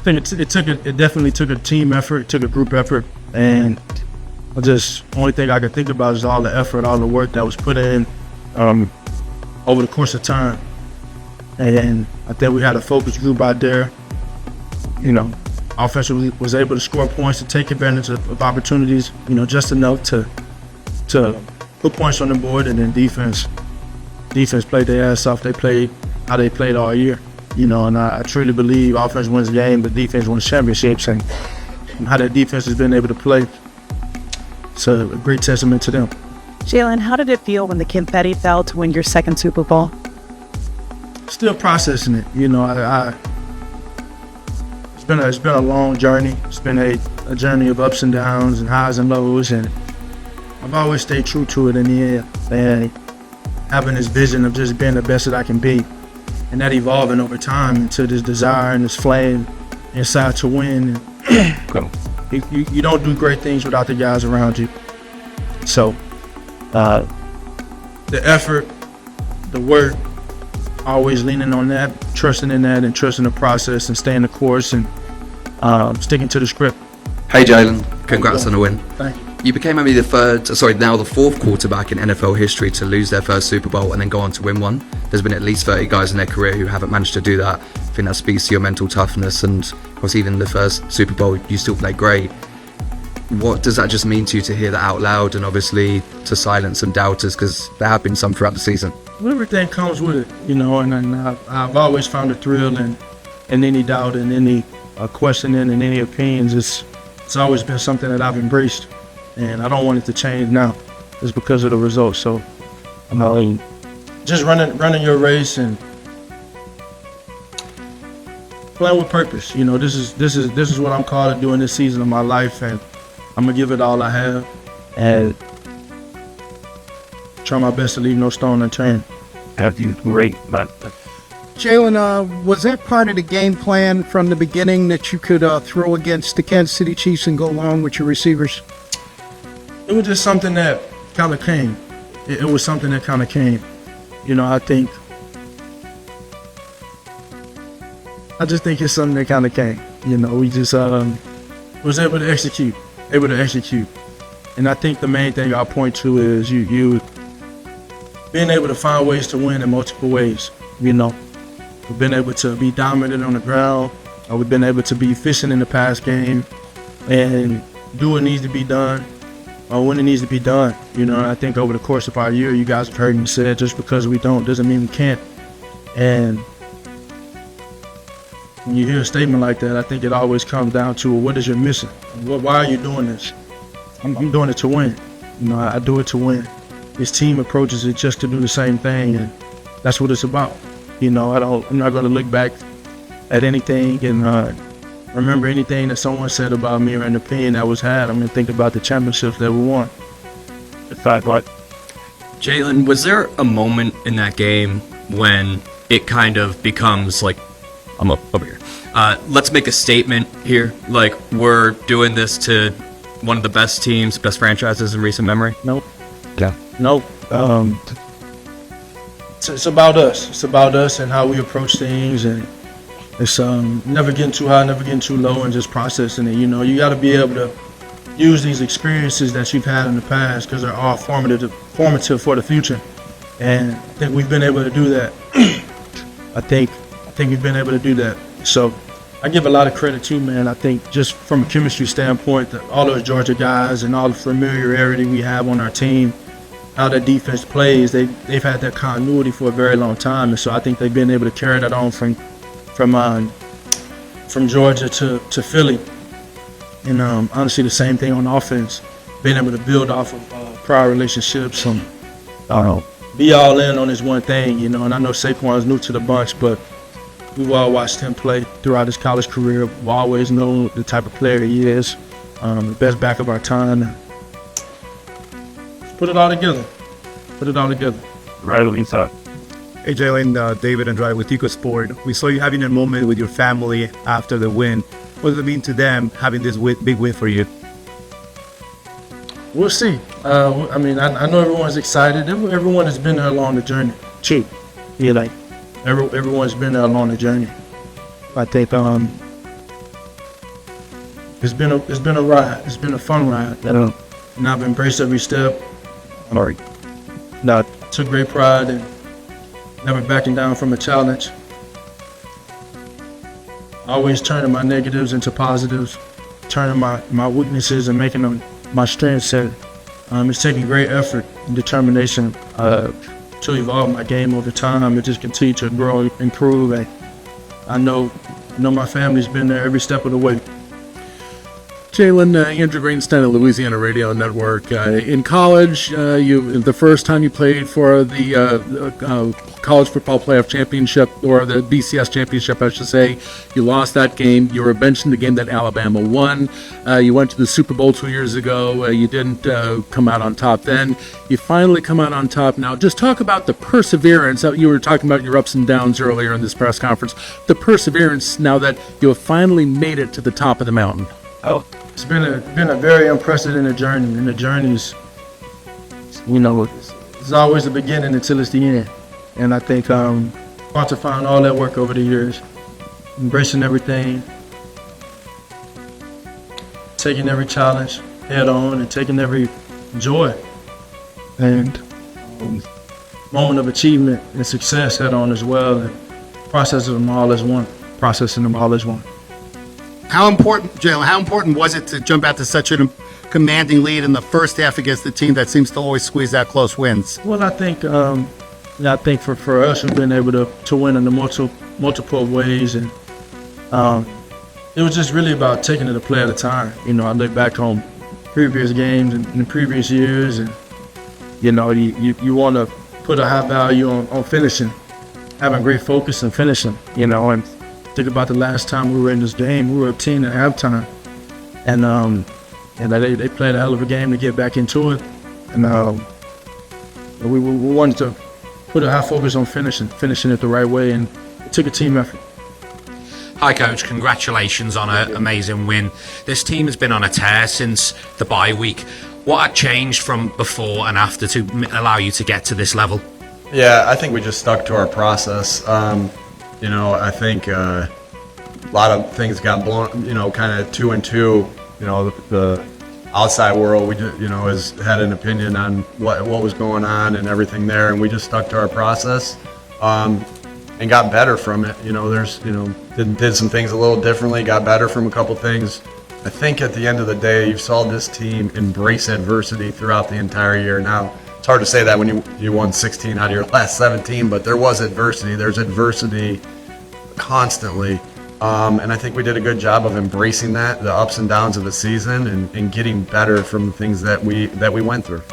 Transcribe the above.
I think it definitely took a team effort, took a group effort, and only thing I could think about is all the effort, all the work that was put in over the course of time. And I think we had a focus group out there. Offensively was able to score points to take advantage of opportunities, just enough to put points on the board. And then defense played their ass off. They played how they played all year, and I truly believe offense wins the game, but defense wins championships. And how that defense has been able to play, it's a great testament to them. Jalen, how did it feel when the confetti fell to win your second Super Bowl? Still processing it. It's been a long journey. It's been a journey of ups and downs and highs and lows, and I've always stayed true to it in the end. And having this vision of just being the best that I can be, and that evolving over time into this desire and this flame inside to win. You don't do great things without the guys around you. So the effort, the work, always leaning on that, trusting in that, and trusting the process, and staying the course, and sticking to the script. Hey Jalen, congrats on the win. Thank you. You became only the fourth quarterback in NFL history to lose their first Super Bowl and then go on to win one. There's been at least 30 guys in their career who haven't managed to do that. I think that speaks to your mental toughness, and of course even the first Super Bowl you still played great. What does that just mean to you to hear that out loud, and obviously to silence some doubters, because there have been some throughout the season? Everything comes with it, and I've always found a thrill in any doubt and any questioning and any opinions. It's always been something that I've embraced, and I don't want it to change now. It's because of the results. So just running your race and playing with purpose. This is what I'm called to do in this season of my life, and I'm gonna give it all I have and try my best to leave no stone unturned. Have you great, man. Jalen, was that part of the game plan from the beginning, that you could throw against the Kansas City Chiefs and go along with your receivers? It was just something that kind of came. It was something that kind of came. I just think it's something that kind of came. We just was able to execute. And I think the main thing I'll point to is you being able to find ways to win in multiple ways. We've been able to be dominant on the ground. We've been able to be efficient in the pass game and do what needs to be done when it needs to be done. I think over the course of our year, you guys have heard me say, just because we don't doesn't mean we can't. And when you hear a statement like that, I think it always comes down to, what is your mission? Why are you doing this? I'm doing it to win. I do it to win. This team approaches it just to do the same thing, and that's what it's about. I'm not going to look back at anything and remember anything that someone said about me or an opinion that was had. I'm going to think about the championships that we won. Jalen, was there a moment in that game when it kind of becomes like, I'm over here. Let's make a statement here. Like, we're doing this to one of the best teams, best franchises in recent memory? Nope. Yeah. Nope. It's about us. It's about us and how we approach things, and it's never getting too high, never getting too low, and just processing it. You got to be able to use these experiences that you've had in the past, because they're all formative for the future. And I think we've been able to do that. I think we've been able to do that. So I give a lot of credit too, man. I think just from a chemistry standpoint, all those Georgia guys and all the familiarity we have on our team, how that defense plays, they've had that continuity for a very long time. And so I think they've been able to carry that on from Georgia to Philly. And honestly, the same thing on offense, being able to build off of prior relationships and be all in on this one thing, And I know Saquon's new to the bunch, but we've all watched him play throughout his college career. We always know the type of player he is, the best back of our time. Put it all together. Right, Lisa. Hey Jalen, David Andrade with Tico Sport. We saw you having a moment with your family after the win. What does it mean to them having this big win for you? We'll see. I know everyone's excited. Everyone has been there along the journey. Everyone's been there along the journey. I think it's been a ride. It's been a fun ride. And I've embraced every step. All right. Took great pride in never backing down from a challenge. Always turning my negatives into positives, turning my weaknesses and making them my strengths. And it's taking great effort and determination to evolve my game over time and just continue to grow and improve. And I know my family's been there every step of the way. Jalen, Andrew Greenstein of Louisiana Radio Network. In college, the first time you played for the College Football Playoff Championship, or the BCS Championship, I should say, you lost that game. You were benched in the game that Alabama won. You went to the Super Bowl 2 years ago. You didn't come out on top then. You finally come out on top now. Just talk about the perseverance. You were talking about your ups and downs earlier in this press conference. The perseverance now that you have finally made it to the top of the mountain. Oh, it's been a very unprecedented journey, and the journey's, it's always the beginning until it's the end. And I think quantifying all that work over the years, embracing everything, taking every challenge head on, and taking every joy and moment of achievement and success head on as well, and processing them all as one. How important was it to jump out to such a commanding lead in the first half against the team that seems to always squeeze out close wins? Well, I think for us, we've been able to win in the multiple ways, and it was just really about taking it a play at a time. I look back on previous games and in previous years, and you want to put a high value on finishing, having great focus and finishing. And think about the last time we were in this game. We were up 10 at halftime, and they played a hell of a game to get back into it, and we wanted to put a high focus on finishing it the right way, and it took a team effort. Hi Coach, congratulations on an amazing win. This team has been on a tear since the bye week. What had changed from before and after to allow you to get to this level? Yeah, I think we just stuck to our process. I think a lot of things got blown, kind of 2 and 2. The outside world, we just, has had an opinion on what was going on and everything there, and we just stuck to our process and got better from it. Did some things a little differently, got better from a couple things. I think at the end of the day, you saw this team embrace adversity throughout the entire year. Now, it's hard to say that when you won 16 out of your last 17, but there was adversity. There's adversity constantly. And I think we did a good job of embracing that, the ups and downs of the season, and getting better from the things that we went through.